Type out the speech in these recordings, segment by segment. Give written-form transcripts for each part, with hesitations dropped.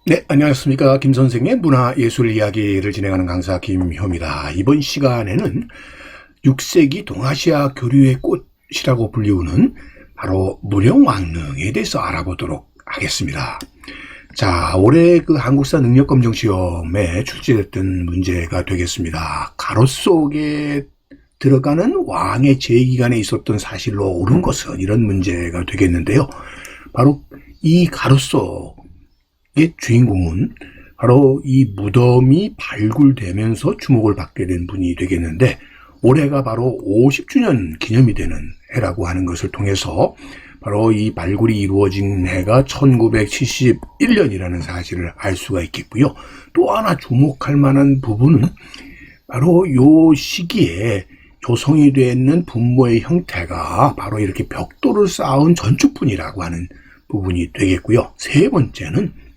네, 안녕하십니까. 김 선생의 문화예술 이야기를 진행하는 강사 김효입니다. 이번 시간에는 6세기 동아시아 교류의 꽃이라고 불리우는 바로 무령왕릉에 대해서 알아보도록 하겠습니다. 자, 올해 그 한국사 능력검정 시험에 출제됐던 문제가 되겠습니다. 가로 속에 들어가는 왕의 재기간에 있었던 사실로 옳은 것은, 이런 문제가 되겠는데요. 바로 이 가로 속 의 주인공은 바로 이 무덤이 발굴되면서 주목을 받게 된 분이 되겠는데, 올해가 바로 50주년 기념이 되는 해라고 하는 것을 통해서 바로 이 발굴이 이루어진 해가 1971년이라는 사실을 알 수가 있겠고요. 또 하나 주목할 만한 부분은 바로 이 시기에 조성이 되어 있는 분모의 형태가 바로 이렇게 벽돌을 쌓은 전축분이라고 하는 부분이 되겠고요. 세 번째는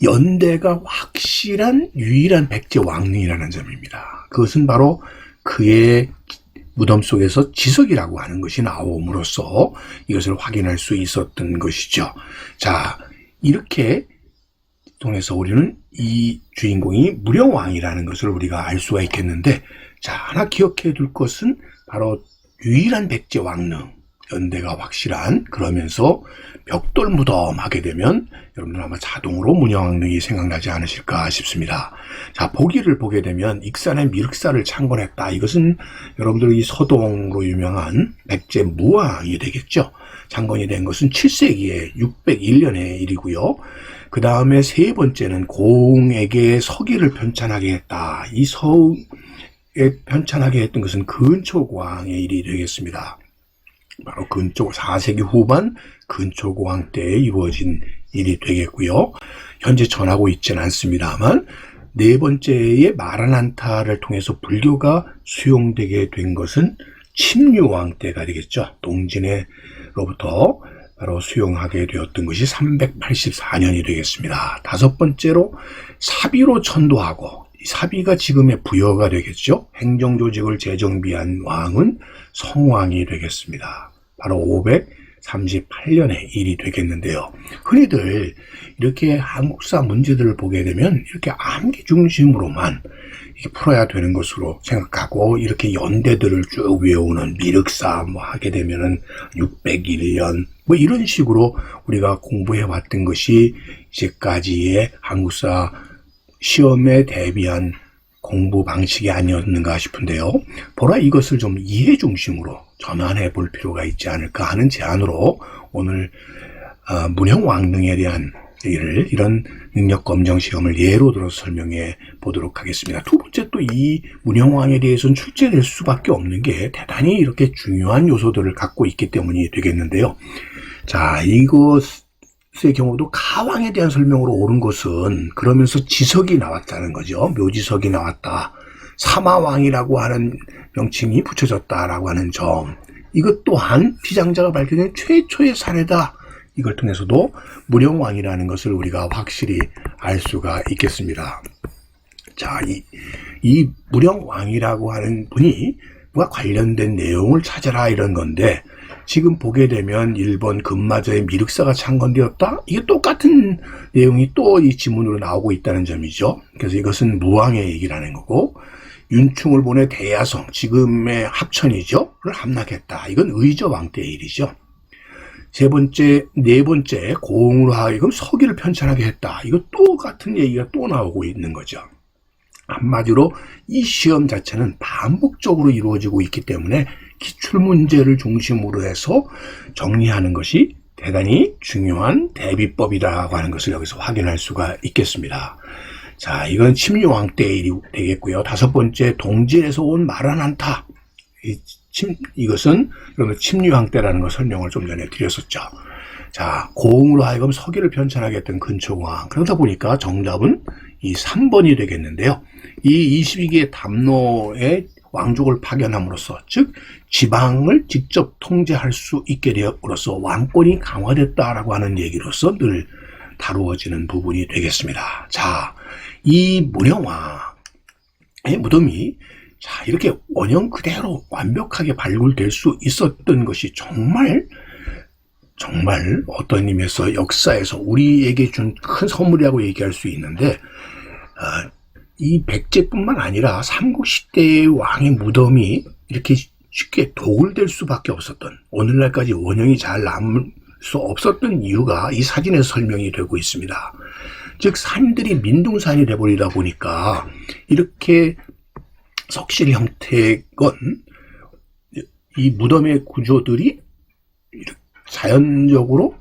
연대가 확실한 유일한 백제 왕릉이라는 점입니다. 그것은 바로 그의 무덤 속에서 지석이라고 하는 것이 나옴으로써 이것을 확인할 수 있었던 것이죠. 자, 이렇게 통해서 우리는 이 주인공이 무령왕이라는 것을 우리가 알 수가 있겠는데, 자, 하나 기억해 둘 것은 바로 유일한 백제 왕릉, 연대가 확실한, 그러면서 벽돌 무덤 하게 되면 여러분들 아마 자동으로 문영왕릉이 생각나지 않으실까 싶습니다. 자, 보기를 보게 되면 익산의 미륵사를 창건했다. 이것은 여러분들 이 서동으로 유명한 백제 무왕이 되겠죠. 창건이 된 것은 7세기에 601년의 일이고요. 그 다음에 세 번째는 고흥에게 서기를 편찬하게 했다. 이 서에 편찬하게 했던 것은 근초고왕의 일이 되겠습니다. 바로 근초 4세기 후반 근초고왕 때에 이루어진 일이 되겠고요. 현재 전하고 있지는 않습니다만, 네 번째의 마라난타를 통해서 불교가 수용되게 된 것은 침류왕 때가 되겠죠. 동진에로부터 바로 수용하게 되었던 것이 384년이 되겠습니다. 다섯 번째로 사비로 천도하고, 사비가 지금의 부여가 되겠죠. 행정조직을 재정비한 왕은 성왕이 되겠습니다. 바로 538년의 일이 되겠는데요. 흔히들 이렇게 한국사 문제들을 보게 되면 이렇게 암기 중심으로만 이렇게 풀어야 되는 것으로 생각하고, 이렇게 연대들을 쭉 외우는 미륵사 하게 되면은 601년 이런 식으로 우리가 공부해 왔던 것이 이제까지의 한국사 시험에 대비한 공부 방식이 아니었는가 싶은데요. 보라 이것을 좀 이해 중심으로 전환해 볼 필요가 있지 않을까 하는 제안으로 오늘 문형왕릉에 대한 얘기를, 이런 능력검정 시험을 예로 들어서 설명해 보도록 하겠습니다. 두 번째, 또 이 문형왕에 대해서는 출제될 수밖에 없는 게 대단히 이렇게 중요한 요소들을 갖고 있기 때문이 되겠는데요. 자, 이것의 경우도 가왕에 대한 설명으로 옳은 것은, 그러면서 지석이 나왔다는 거죠. 묘지석이 나왔다. 사마왕이라고 하는 명칭이 붙여졌다라고 하는 점, 이것 또한 피장자가 밝혀낸 최초의 사례다. 이걸 통해서도 무령왕이라는 것을 우리가 확실히 알 수가 있겠습니다. 자, 이 무령왕이라고 하는 분이 와 관련된 내용을 찾아라, 이런 건데, 지금 보게 되면 일본 금마저의 미륵사가 창건되었다? 이게 똑같은 내용이 또 이 지문으로 나오고 있다는 점이죠. 그래서 이것은 무왕의 얘기라는 거고, 윤충을 보내 대야성, 지금의 합천이죠,를 함락했다. 이건 의저왕 때의 일이죠. 네 번째, 고흥으로 하여금 서기를 편찬하게 했다. 이거 똑같은 얘기가 또 나오고 있는 거죠. 한마디로 이 시험 자체는 반복적으로 이루어지고 있기 때문에 기출문제를 중심으로 해서 정리하는 것이 대단히 중요한 대비법이라고 하는 것을 여기서 확인할 수가 있겠습니다. 자, 이건 침류왕 때의 일이 되겠고요. 다섯 번째, 동진에서 온 마라난타. 이것은 그러면 침류왕 때라는 걸 설명을 좀 전에 드렸었죠. 자, 고흥으로 하여금 서기를 편찬하게 했던 근초고왕. 그러다 보니까 정답은 이 3번이 되겠는데요. 이 22기의 담노의 왕족을 파견함으로써, 즉 지방을 직접 통제할 수 있게 되었으로써 왕권이 강화됐다라고 하는 얘기로서 늘 다루어지는 부분이 되겠습니다. 자, 이 문형왕의 무덤이 자, 이렇게 원형 그대로 완벽하게 발굴될 수 있었던 것이 정말 정말 어떤 의미에서 역사에서 우리에게 준 큰 선물이라고 얘기할 수 있는데, 이 백제뿐만 아니라 삼국시대의 왕의 무덤이 이렇게 쉽게 도굴될 수밖에 없었던, 오늘날까지 원형이 잘 남을 수 없었던 이유가 이 사진에서 설명이 되고 있습니다. 즉 산들이 민둥산이 돼버리다 보니까 이렇게 석실 형태의 건, 이 무덤의 구조들이 자연적으로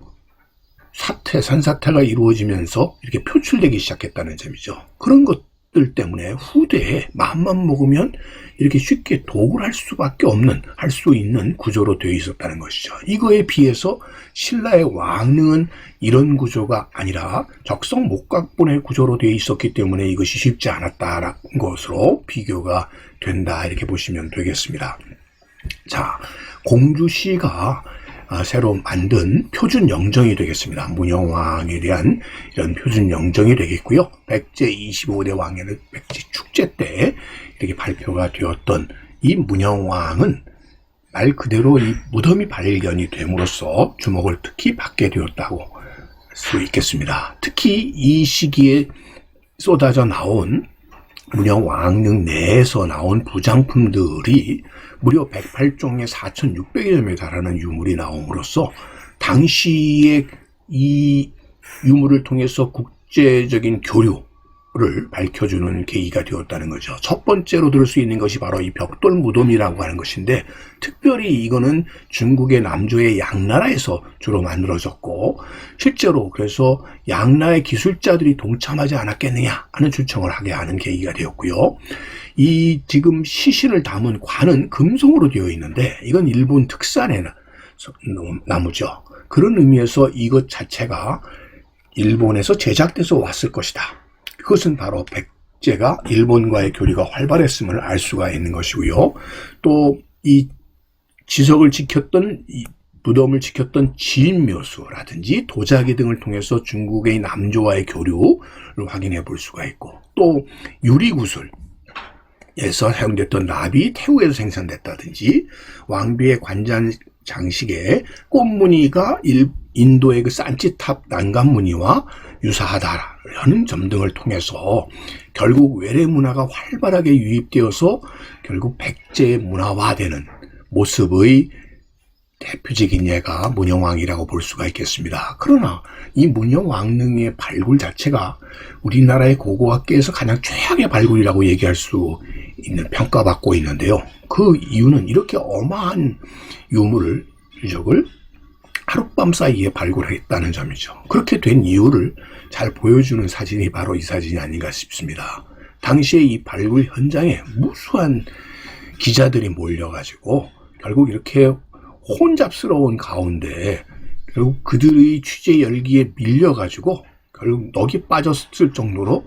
산사태가 이루어지면서 이렇게 표출되기 시작했다는 점이죠. 그런 것들 때문에 후대에 마음만 먹으면 이렇게 쉽게 도굴할 수밖에 없는, 할 수 있는 구조로 되어 있었다는 것이죠. 이거에 비해서 신라의 왕릉은 이런 구조가 아니라 적성 목각본의 구조로 되어 있었기 때문에 이것이 쉽지 않았다라는 것으로 비교가 된다, 이렇게 보시면 되겠습니다. 자, 공주시가 새로 만든 표준 영정이 되겠습니다. 문영왕에 대한 이런 표준 영정이 되겠고요. 백제 25대 왕에는 백제 축제 때 이렇게 발표가 되었던 이 문영왕은 말 그대로 이 무덤이 발견이 됨으로써 주목을 특히 받게 되었다고 할 수 있겠습니다. 특히 이 시기에 쏟아져 나온 문영왕릉 내에서 나온 부장품들이 무려 108종에 4,600여 점에 달하는 유물이 나옴으로써 당시에 이 유물을 통해서 국제적인 교류를 밝혀주는 계기가 되었다는 거죠. 첫 번째로 들을 수 있는 것이 바로 이 벽돌 무덤이라고 하는 것인데, 특별히 이거는 중국의 남조의 양나라에서 주로 만들어졌고, 실제로 그래서 양나라의 기술자들이 동참하지 않았겠느냐 하는 추정을 하게 하는 계기가 되었고요. 이 지금 시신을 담은 관은 금속으로 되어 있는데 이건 일본 특산의 나무죠. 그런 의미에서 이것 자체가 일본에서 제작돼서 왔을 것이다. 그것은 바로 백제가 일본과의 교류가 활발했음을 알 수가 있는 것이고요. 또 이 지석을 지켰던, 이 무덤을 지켰던 지인묘수라든지 도자기 등을 통해서 중국의 남조와의 교류를 확인해 볼 수가 있고, 또 유리구슬 에서 사용됐던 납이 태국에서 생산됐다든지, 왕비의 관장 장식에 꽃무늬가 인도의 그 산치탑 난간무늬와 유사하다라는 점 등을 통해서 결국 외래 문화가 활발하게 유입되어서 결국 백제의 문화화되는 모습의 대표적인 예가 문영왕이라고 볼 수가 있겠습니다. 그러나 이 문영왕릉의 발굴 자체가 우리나라의 고고학계에서 가장 최악의 발굴이라고 얘기할 수 있는, 평가받고 있는데요. 그 이유는 이렇게 어마한 유적을 하룻밤 사이에 발굴했다는 점이죠. 그렇게 된 이유를 잘 보여주는 사진이 바로 이 사진이 아닌가 싶습니다. 당시에 이 발굴 현장에 무수한 기자들이 몰려가지고 결국 이렇게 혼잡스러운 가운데 결국 그들의 취재 열기에 밀려가지고 결국 넋이 빠졌을 정도로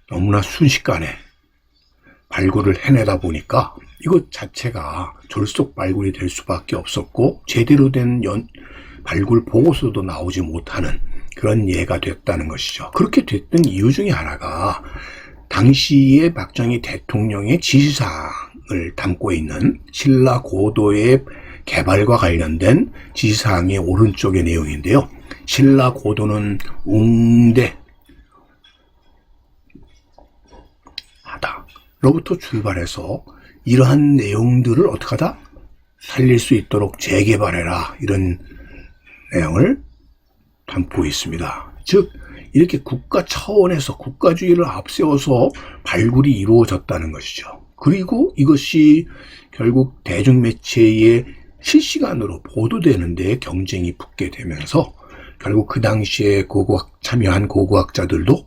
너무나 순식간에 발굴을 해내다 보니까 이것 자체가 졸속 발굴이 될 수밖에 없었고, 제대로 된 발굴 보고서도 나오지 못하는 그런 예가 됐다는 것이죠. 그렇게 됐던 이유 중에 하나가 당시의 박정희 대통령의 지시사항을 담고 있는 신라 고도의 개발과 관련된 지시사항의 오른쪽의 내용인데요. 신라 고도는 웅대 하다로부터 출발해서 이러한 내용들을 어떻게 하다 살릴 수 있도록 재개발해라, 이런 내용을 담고 있습니다. 즉 이렇게 국가 차원에서 국가주의를 앞세워서 발굴이 이루어졌다는 것이죠. 그리고 이것이 결국 대중매체에 실시간으로 보도되는 데 경쟁이 붙게 되면서 결국 그 당시에 참여한 고고학자들도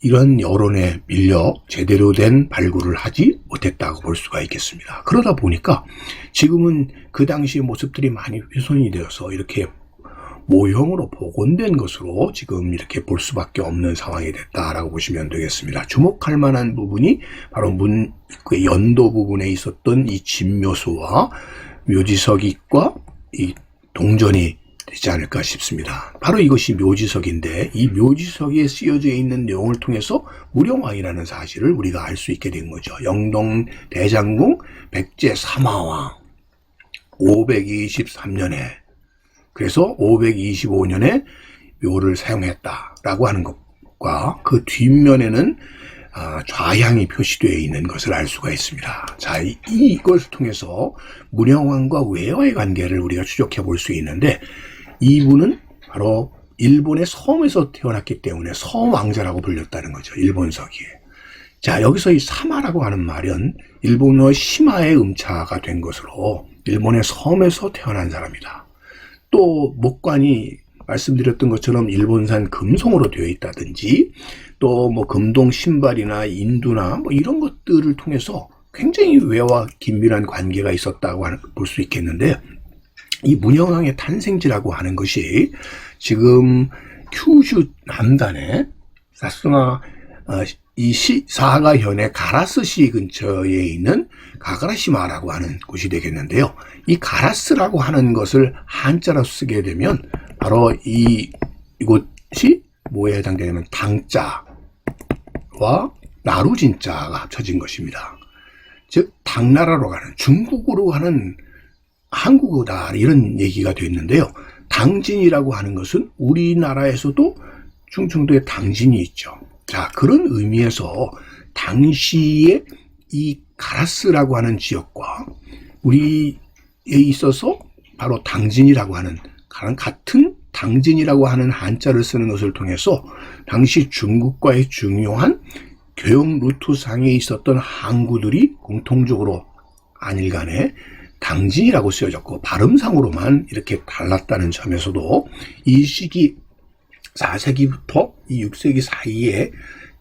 이런 여론에 밀려 제대로 된 발굴을 하지 못했다고 볼 수가 있겠습니다. 그러다 보니까 지금은 그 당시의 모습들이 많이 훼손이 되어서 이렇게 모형으로 복원된 것으로 지금 이렇게 볼 수밖에 없는 상황이 됐다라고 보시면 되겠습니다. 주목할 만한 부분이 바로 그 연도 부분에 있었던 이 진묘수와 묘지석과 이 동전이 되지 않을까 싶습니다. 바로 이것이 묘지석인데, 이 묘지석에 쓰여져 있는 내용을 통해서 무령왕이라는 사실을 우리가 알 수 있게 된 거죠. 영동 대장궁 백제 삼화왕 523년에 그래서 525년에 묘를 사용했다라고 하는 것과 그 뒷면에는 좌향이 표시되어 있는 것을 알 수가 있습니다. 자, 이것을 통해서 문영왕과 외화의 관계를 우리가 추적해 볼 수 있는데, 이분은 바로 일본의 섬에서 태어났기 때문에 섬왕자라고 불렸다는 거죠. 일본서기에. 자, 여기서 이 사마라고 하는 말은 일본어 시마의 음차가 된 것으로 일본의 섬에서 태어난 사람이다. 또 목관이 말씀드렸던 것처럼 일본산 금송으로 되어 있다든지, 또 뭐 금동 신발이나 인두나 뭐 이런 것들을 통해서 굉장히 외와 긴밀한 관계가 있었다고 볼 수 있겠는데, 이 문영왕의 탄생지라고 하는 것이 지금 큐슈 남단의 사스가 이 사가현의 가라스시 근처에 있는 가가라시마라고 하는 곳이 되겠는데요. 이 가라스라고 하는 것을 한자로 쓰게 되면 바로 이곳이 뭐에 해당되냐면 당자와 나루진자가 합쳐진 것입니다. 즉 당나라로 가는, 중국으로 가는 한국어다, 이런 얘기가 됐는데요. 당진이라고 하는 것은 우리나라에서도 충청도에 당진이 있죠. 자, 그런 의미에서 당시에 이 가라스라고 하는 지역과 우리에 있어서 바로 당진이라고 하는, 같은 당진이라고 하는 한자를 쓰는 것을 통해서 당시 중국과의 중요한 교역 루트상에 있었던 항구들이 공통적으로 안일간에 당진이라고 쓰여졌고, 발음상으로만 이렇게 달랐다는 점에서도 이 시기 4세기부터 이 6세기 사이에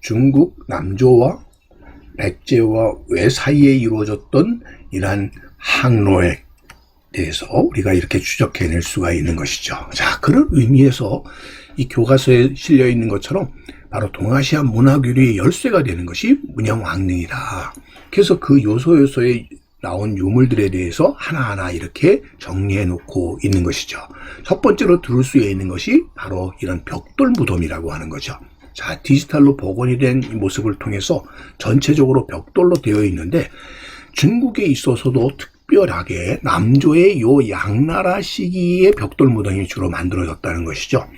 중국 남조와 백제와 외 사이에 이루어졌던 이러한 항로에 대해서 우리가 이렇게 추적해낼 수가 있는 것이죠. 자, 그런 의미에서 이 교과서에 실려 있는 것처럼 바로 동아시아 문화교류의 열쇠가 되는 것이 문영왕릉이다. 그래서 그 요소요소에 나온 유물들에 대해서 하나하나 이렇게 정리해 놓고 있는 것이죠. 첫 번째로 들을 수 있는 것이 바로 이런 벽돌 무덤이라고 하는 거죠. 자, 디지털로 복원이 된 이 모습을 통해서 전체적으로 벽돌로 되어 있는데, 중국에 있어서도 특별하게 남조의 요 양나라 시기에 벽돌 무덤이 주로 만들어졌다는 것이죠.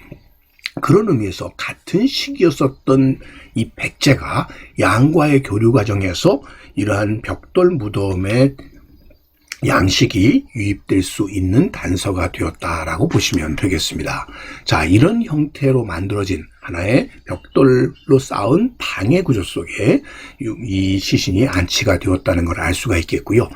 그런 의미에서 같은 시기였었던 이 백제가 양과의 교류 과정에서 이러한 벽돌 무덤의 양식이 유입될 수 있는 단서가 되었다라고 보시면 되겠습니다. 자, 이런 형태로 만들어진 하나의 벽돌로 쌓은 방해 구조 속에 이 시신이 안치가 되었다는 걸 알 수가 있겠고요.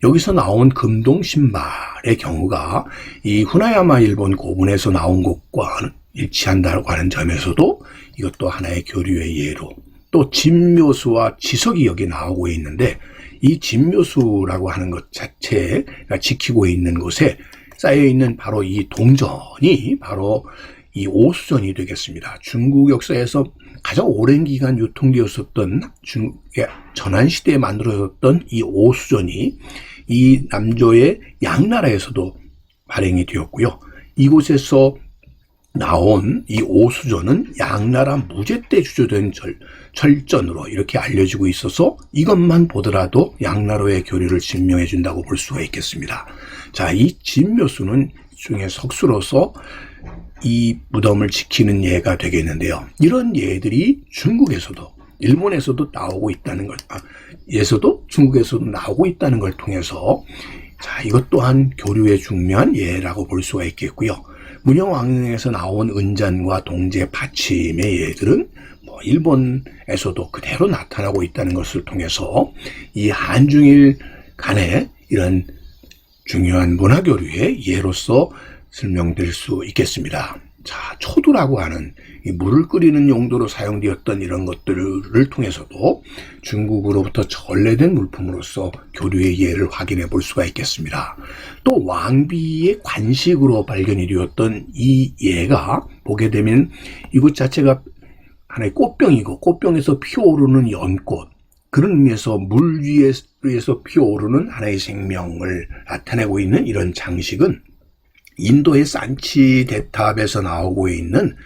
여기서 나온 금동 신발의 경우가 이 후나야마 일본 고분에서 나온 것과 일치한다고 하는 점에서도 이것도 하나의 교류의 예로, 또 진묘수와 지석이 여기 나오고 있는데, 이 진묘수라고 하는 것 자체가 지키고 있는 곳에 쌓여있는 바로 이 동전이 바로 이 오수전이 되겠습니다. 중국 역사에서 가장 오랜 기간 유통되었었던 중국의 전환시대에 만들어졌던 이 오수전이 이 남조의 양나라에서도 발행이 되었고요. 이곳에서 나온 이 오수전은 양나라 무제 때 주조된 철전으로 이렇게 알려지고 있어서 이것만 보더라도 양나라의 교류를 증명해 준다고 볼 수가 있겠습니다. 자, 이 진묘수는 중에 석수로서 이 무덤을 지키는 예가 되겠는데요. 이런 예들이 중국에서도 일본에서도 나오고 있다는 것, 중국에서도 나오고 있다는 걸 통해서, 자, 이것 또한 교류의 중요한 예라고 볼 수가 있겠고요. 문영왕릉에서 나온 은잔과 동제 받침의 예들은 뭐 일본에서도 그대로 나타나고 있다는 것을 통해서 이 한중일 간의 이런 중요한 문화교류의 예로서 설명될 수 있겠습니다. 자, 초두라고 하는 이 물을 끓이는 용도로 사용되었던 이런 것들을 통해서도 중국으로부터 전래된 물품으로서 교류의 예를 확인해 볼 수가 있겠습니다. 또 왕비의 관식으로 발견이 되었던 이 예가 보게 되면 이곳 자체가 하나의 꽃병이고, 꽃병에서 피어오르는 연꽃, 그런 의미에서 물 위에서 피어오르는 하나의 생명을 나타내고 있는 이런 장식은 인도의 산치 대탑에서 나오고 있는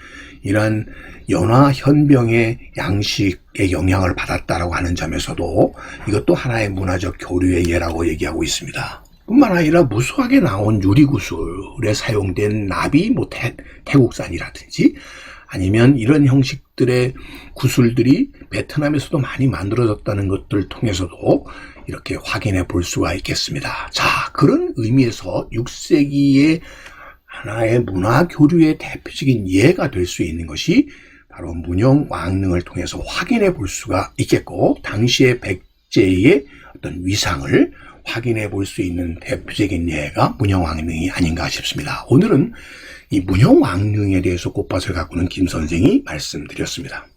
이러한 연화현병의 양식의 영향을 받았다라고 하는 점에서도 이것도 하나의 문화적 교류의 예라고 얘기하고 있습니다. 뿐만 아니라 무수하게 나온 유리구슬에 사용된 납이 뭐 태국산이라든지 아니면 이런 형식들의 구슬들이 베트남에서도 많이 만들어졌다는 것들을 통해서도 이렇게 확인해 볼 수가 있겠습니다. 자, 그런 의미에서 6세기의 하나의 문화 교류의 대표적인 예가 될 수 있는 것이 바로 문영왕릉을 통해서 확인해 볼 수가 있겠고, 당시의 백제의 어떤 위상을 확인해 볼 수 있는 대표적인 예가 문영왕릉이 아닌가 싶습니다. 오늘은 이 문영왕릉에 대해서 꽃밭을 가꾸는 김 선생이 말씀드렸습니다.